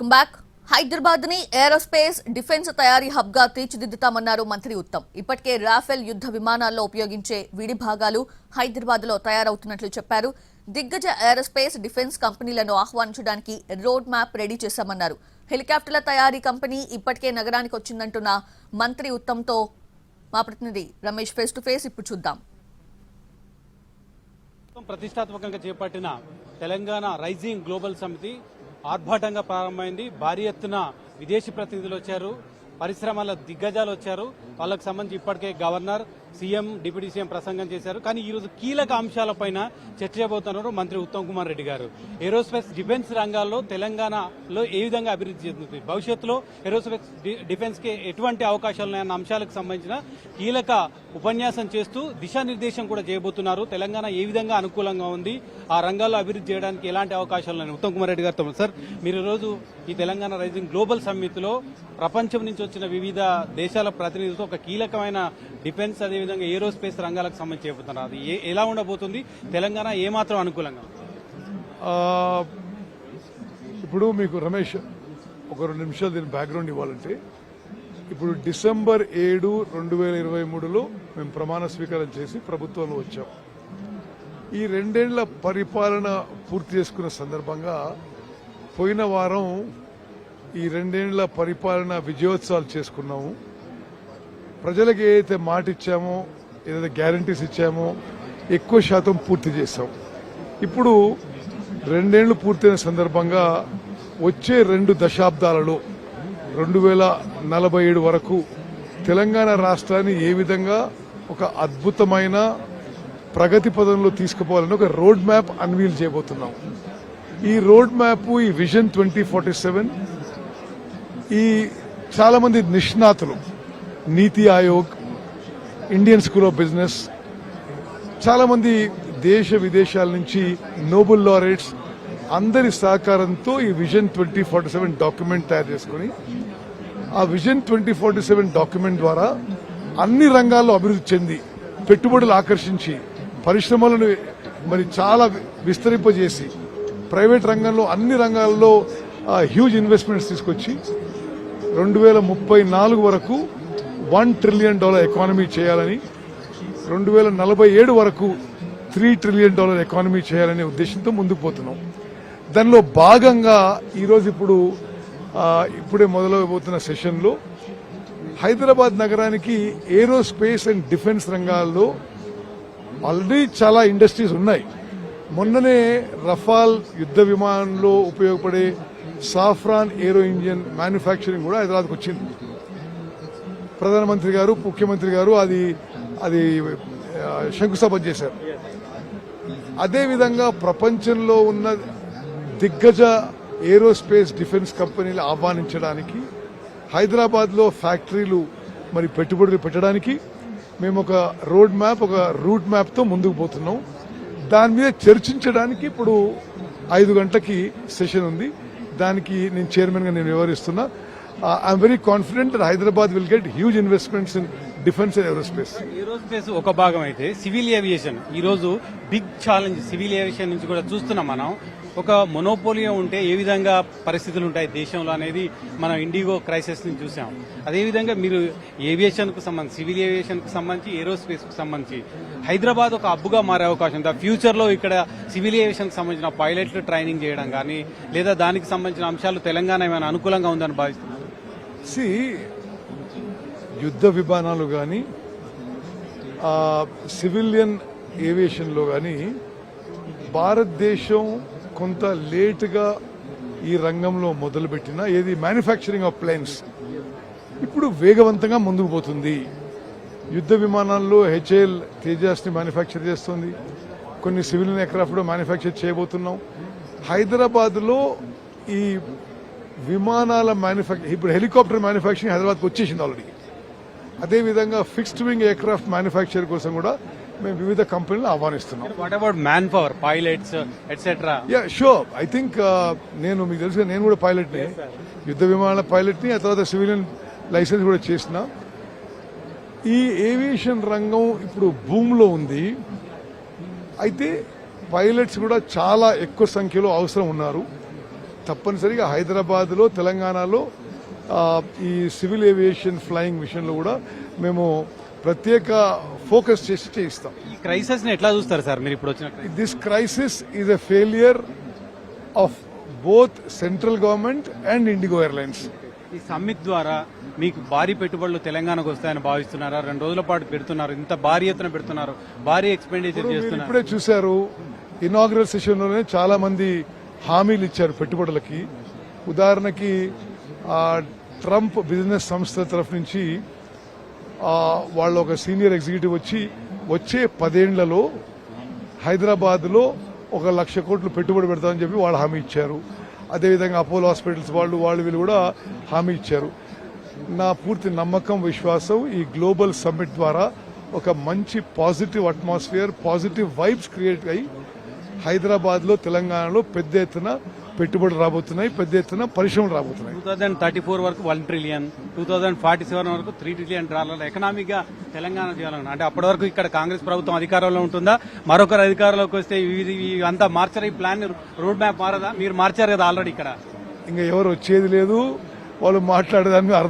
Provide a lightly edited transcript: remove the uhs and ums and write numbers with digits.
Welcome back. Hyderabad ని aerospace defence తయారీ hub గా తీర్చిదిద్దుతామన్నారు మంత్రి ఉత్తమ్. ఇప్పటికే రాఫెల్ యుద్ధ విమానాల్లో ఉపయోగించే విడి భాగాలు హైదరాబాద్ లో తయారవుతున్నట్లు చెప్పారు. దిగ్గజ ఏరోస్పేస్ డిఫెన్స్ కంపెనీలను ఆహ్వానించడానికి రోడ్ మ్యాప్ రెడీ చేశామన్నారు. హెలికాప్టర్ల తయారీ కంపెనీ ఇప్పటికే నగరానికి వచ్చిందంటున్న మంత్రి ఉత్తమ్ తో మా ప్రతినిధి రమేష్ ఫేస్ టు ఫేస్ ఇప్పుడు చూద్దాం. ప్రతిష్టాత్మకంగా చేపట్టిన తెలంగాణ రైజింగ్ గ్లోబల్ సమితి ఆర్భాటంగా ప్రారంభమైంది. భారీ ఎత్తున విదేశీ ప్రతినిధులు వచ్చారు, పరిశ్రమల దిగ్గజాలు వచ్చారు. వాళ్ళకు సంబంధించి ఇప్పటికే గవర్నర్, సీఎం, డిప్యూటీ సీఎం ప్రసంగం చేశారు. కానీ ఈ రోజు కీలక అంశాలపైన చర్చ చేయబోతున్నారు మంత్రి ఉత్తమ్ కుమార్ రెడ్డి గారు. ఏరోస్పేస్ డిఫెన్స్ రంగాల్లో తెలంగాణలో ఏ విధంగా అభివృద్ధి చెందుతుంది, భవిష్యత్తులో ఏరోస్పేస్ డిఫెన్స్ కి ఎటువంటి అవకాశాలు ఉన్నాయన్న అంశాలకు సంబంధించిన కీలక ఉపన్యాసం చేస్తూ దిశానిర్దేశం కూడా చేయబోతున్నారు. తెలంగాణ ఏ విధంగా అనుకూలంగా ఉంది, ఆ రంగాల్లో అభివృద్ధి చేయడానికి ఎలాంటి అవకాశాలు ఉన్నాయి ఉత్తమ్ కుమార్ రెడ్డి గారితో. సార్, మీరు ఈ రోజు ఈ తెలంగాణ రైజింగ్ గ్లోబల్ సమ్మిట్లో ప్రపంచం నుంచి వచ్చిన వివిధ దేశాల ప్రతినిధులతో ఒక కీలకమైన డిఫెన్స్ అదేవిధంగా ఏరోస్పేస్ రంగాలకు సంబంధించి చెబుతున్నారు. అది ఎలా ఉండబోతుంది, తెలంగాణ ఏమాత్రం అనుకూలంగా? ఇప్పుడు మీకు రమేష్ ఒక 2 నిమిషాలు దీని బ్యాక్గ్రౌండ్ ఇవ్వాలంటే, ఇప్పుడు డిసెంబర్ 7, 2023లో మేము ప్రమాణ స్వీకారం చేసి ప్రభుత్వంలో వచ్చాం. ఈ 2 ఏళ్ల పరిపాలన పూర్తి చేసుకున్న సందర్భంగా పోయిన వారం ఈ 2 ఏళ్ల పరిపాలన విజయోత్సవాలు చేసుకున్నాము. ప్రజలకు ఏదైతే మాట ఇచ్చామో, ఏదైతే గ్యారంటీస్ ఇచ్చామో ఎక్కువ శాతం పూర్తి చేశాం. ఇప్పుడు 2 ఏళ్లు పూర్తయిన సందర్భంగా వచ్చే 2 దశాబ్దాలలో 2047 వరకు తెలంగాణ రాష్ట్రాన్ని ఏ విధంగా ఒక అద్భుతమైన ప్రగతి పదంలో తీసుకుపోవాలని ఒక రోడ్ మ్యాప్ అన్వీల్ చేయబోతున్నాం. ఈ రోడ్ మ్యాప్, ఈ విజన్ 2047, ఈ చాలా మంది నిష్ణాతులు, నీతి Aayog, Indian school of business, చాలా మంది దేశ విదేశాల నుంచి నోబెల్ లారెట్స్ అందరి సహకారంతో ఈ విజన్ 2047 డాక్యుమెంట్ తయారు చేసుకుని, ఆ విజన్ 2047 డాక్యుమెంట్ ద్వారా అన్ని రంగాల్లో అభివృద్ధి చెంది పెట్టుబడులు ఆకర్షించి పరిశ్రమలను మరి చాలా విస్తరింపజేసి ప్రైవేట్ రంగంలో అన్ని రంగాల్లో హ్యూజ్ ఇన్వెస్ట్మెంట్స్ తీసుకొచ్చి 2034 వరకు $1 ట్రిలియన్ ఎకానమీ చేయాలని, 2047 వరకు $3 ట్రిలియన్ ఎకానమీ చేయాలనే ఉద్దేశంతో ముందుకు పోతున్నాం. దానిలో భాగంగా ఈరోజు ఇప్పుడే మొదలవబోతున్న సెషన్లో హైదరాబాద్ నగరానికి ఏరోస్పేస్ అండ్ డిఫెన్స్ రంగాల్లో ఆల్రెడీ చాలా ఇండస్ట్రీస్ ఉన్నాయి. మొన్ననే రఫాల్ యుద్ధ విమానంలో ఉపయోగపడే సాఫ్రాన్ ఏరో ఇంజిన్ మ్యానుఫ్యాక్చరింగ్ కూడా హైదరాబాద్కు వచ్చింది. ప్రధానమంత్రి గారు, ముఖ్యమంత్రి గారు అది శంకుస్థాపన చేశారు. అదేవిధంగా ప్రపంచంలో ఉన్న దిగ్గజ ఏరోస్పేస్ డిఫెన్స్ కంపెనీలు ఆహ్వానించడానికి, హైదరాబాద్లో ఫ్యాక్టరీలు మరి పెట్టుబడులు పెట్టడానికి మేము ఒక రోడ్ మ్యాప్, ఒక రూట్ మ్యాప్తో ముందుకు పోతున్నాం. దాని మీద చర్చించడానికి ఇప్పుడు 5 గంటలకి సెషన్ ఉంది. దానికి నేను చైర్మన్ గా నేను వ్యవహరిస్తున్నా. I'm very confident that Hyderabad will get huge investments in defence and aerospace. Aerospace ఒక భాగం అయితే సివిల్ ఏవియేషన్ ఈ రోజు బిగ్ ఛాలెంజ్. సివిల్ ఏవియేషన్ నుంచి కూడా చూస్తున్నాం మనం. ఒక మొనోపోలియా ఉంటే ఏ విధంగా పరిస్థితులు ఉంటాయి దేశంలో అనేది మనం ఇండిగో క్రైసిస్ నుంచి చూసాం. అదేవిధంగా మీరు ఏవియేషన్ కు సంబంధించి, సివిల్ ఏవియేషన్ కు సంబంధించి, ఏరోస్పేస్ కు సంబంధించి హైదరాబాద్ ఒక హబ్గా మారే అవకాశం ఉంది. ఫ్యూచర్ లో ఇక్కడ సివిల్ ఏవియేషన్ కు సంబంధించిన పైలట్లు ట్రైనింగ్ చేయడం కానీ, లేదా దానికి సంబంధించిన అంశాలు తెలంగాణ ఏమైనా అనుకూలంగా ఉందని భావిస్తున్నారు? యుద్ధ విమానాలు కానీ, సివిలియన్ ఏవియేషన్ లో కానీ భారతదేశం కొంత లేటుగా ఈ రంగంలో మొదలుపెట్టిన ఏది మ్యానుఫ్యాక్చరింగ్ ఆఫ్ ప్లేన్స్ ఇప్పుడు వేగవంతంగా ముందుకు పోతుంది. యుద్ధ విమానాల్లో హెచ్ఏఎల్ తేజాస్ ని మ్యానుఫ్యాక్చర్ చేస్తుంది. కొన్ని సివిల్ ఎయిర్క్రాఫ్ట్ కూడా మ్యానుఫ్యాక్చర్ చేయబోతున్నాం. హైదరాబాద్ లో ఈ విమానాల మ్యానుఫ్యాక్చర్, ఇప్పుడు హెలికాప్టర్ మ్యానుఫ్యాక్చరింగ్ హైదరాబాద్కి వచ్చేసింది ఆల్రెడీ. అదేవిధంగా ఫిక్స్డ్ వింగ్ ఎయిర్క్రాఫ్ట్ మ్యానుఫ్యాక్చర్ కోసం కూడా మేము వివిధ కంపెనీలు ఆహ్వానిస్తున్నాం. What about man power, pilots etcetera? Yeah, sure. I think మీకు తెలుసు, నేను కూడా పైలట్ని, యుద్ధ విమానాల పైలట్ని, ఆ తర్వాత సివిలియన్ లైసెన్స్ కూడా చేసిన. ఈ ఏవియేషన్ రంగం ఇప్పుడు భూమిలో ఉంది. అయితే పైలట్స్ కూడా చాలా ఎక్కువ సంఖ్యలో అవసరం ఉన్నారు. తప్పనిసరిగా హైదరాబాద్లో తెలంగాణలో ఈ సివిల్ ఏవియేషన్ ఫ్లయింగ్ విషయంలో కూడా మేము ప్రత్యేక ఫోకస్ చేసి చేయిస్తాం. ఈ క్రైసిస్ ని ఎట్లా చూస్తారు సార్ మీరు ఇప్పుడు వచ్చిన crisis? This crisis is a failure of both central government and IndiGo airlines. ఈ సమ్మిట్ ద్వారా మీకు భారీ పెట్టుబడులు తెలంగాణకు వస్తాయని భావిస్తున్నారా? 2 రోజుల పాటు పెడుతున్నారు, ఇంత భారీ ఎత్తున పెడుతున్నారు, భారీ ఎక్స్పెండిచర్ మీరు చేస్తున్నారు. ఇప్పుడే చూశారు, ఇనాగ్రల్ సెషన్ లోనే చాలా మంది హామీలు ఇచ్చారు పెట్టుబడులకి. ఉదాహరణకి ట్రంప్ బిజినెస్ సంస్థ తరఫు నుంచి వాళ్ళు ఒక సీనియర్ ఎగ్జిక్యూటివ్ వచ్చే 10 ఏళ్లలో హైదరాబాద్ లో 1,00,000 కోట్లు పెట్టుబడి పెడతామని చెప్పి వాళ్ళు హామీ ఇచ్చారు. అదేవిధంగా అపోలో హాస్పిటల్స్ వాళ్ళు వీళ్ళు కూడా హామీ ఇచ్చారు. నా పూర్తి నమ్మకం, విశ్వాసం ఈ గ్లోబల్ సమ్మిట్ ద్వారా ఒక మంచి positive atmosphere, positive vibes create అయ్యి హైదరాబాద్ లో తెలంగాణలో పెద్ద ఎత్తున పెట్టుబడులు రాబోతున్నాయి, పెద్ద ఎత్తున పరిశ్రమలు రాబోతున్నాయి. 2034 వరకు 1 ట్రిలియన్, 2047 వరకు 3 ట్రిలియన్ డాలర్ల ఎకనామిక్ గా తెలంగాణ చేయాలని, అంటే అప్పటి వరకు ఇక్కడ కాంగ్రెస్ ప్రభుత్వం అధికారంలో ఉంటుందా? మరొకరు అధికారంలోకి వస్తే అంతా మార్చారు, ఈ ప్లాన్ రోడ్ మ్యాప్ మారదా? మీరు మార్చారు కదా ఆల్రెడీ ఇక్కడ. ఇంకా ఎవరు వచ్చేది లేదు, వాళ్ళు మాట్లాడేదాన్ని అర్థం